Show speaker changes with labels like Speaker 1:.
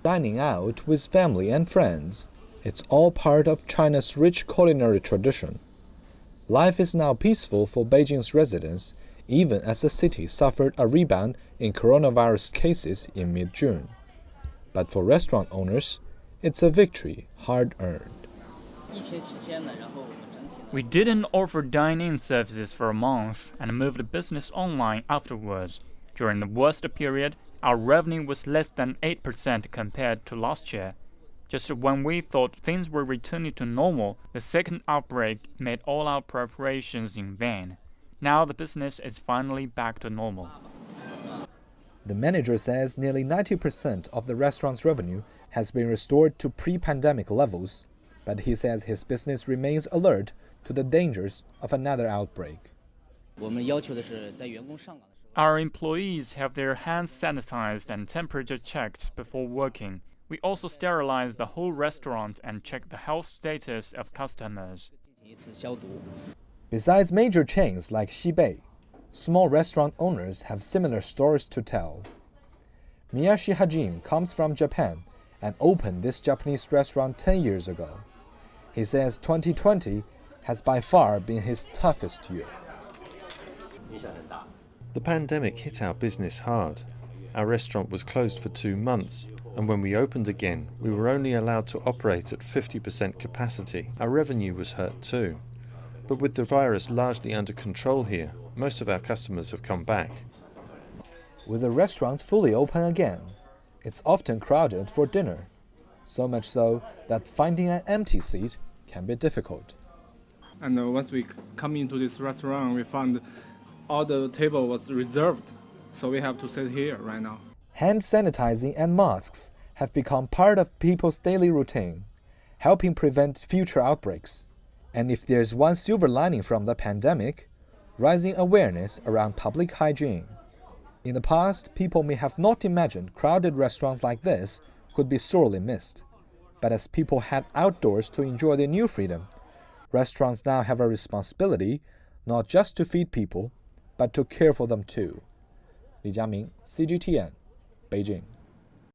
Speaker 1: Dining out with family and friends. It's all part of China's rich culinary tradition. Life is now peaceful for Beijing's residents, even as the city suffered a rebound in coronavirus cases in mid-June. But for restaurant owners, it's a victory hard-earned.
Speaker 2: We didn't offer dine-in services for a month and moved the business online afterwards. During the worst period, our revenue was less than 8% compared to last year. Just when we thought things were returning to normal, the second outbreak made all our preparations in vain. Now the business is finally back to normal.
Speaker 1: The manager says nearly 90% of the restaurant's revenue has been restored to pre-pandemic levels, but he says his business remains alert to the dangers of another outbreak.
Speaker 2: Our employees have their hands sanitized and temperature checked before working. We also sterilize the whole restaurant and check the health status of customers.
Speaker 1: Besides major chains like Xibei, small restaurant owners have similar stories to tell. Miyashi Hajime comes from Japan and opened this Japanese restaurant 10 years ago. He says 2020 has by far been his toughest year.
Speaker 3: The pandemic hit our business hard. Our restaurant was closed for 2 months, and when we opened again, we were only allowed to operate at 50% capacity. Our revenue was hurt too. But with the virus largely under control here, most of our customers have come back.
Speaker 1: With the restaurant fully open again, it's often crowded for dinner, so much so that finding an empty seat can be difficult.
Speaker 4: And once we come into this restaurant, we found all the table was reserved, so we have to sit here right now.
Speaker 1: Hand sanitizing and masks have become part of people's daily routine, helping prevent future outbreaks. And if there's one silver lining from the pandemic, rising awareness around public hygiene. In the past, people may have not imagined crowded restaurants like this could be sorely missed. But as people head outdoors to enjoy their new freedom, restaurants now have a responsibility not just to feed people, but to care for them too. Jiaming, CGTN, Beijing.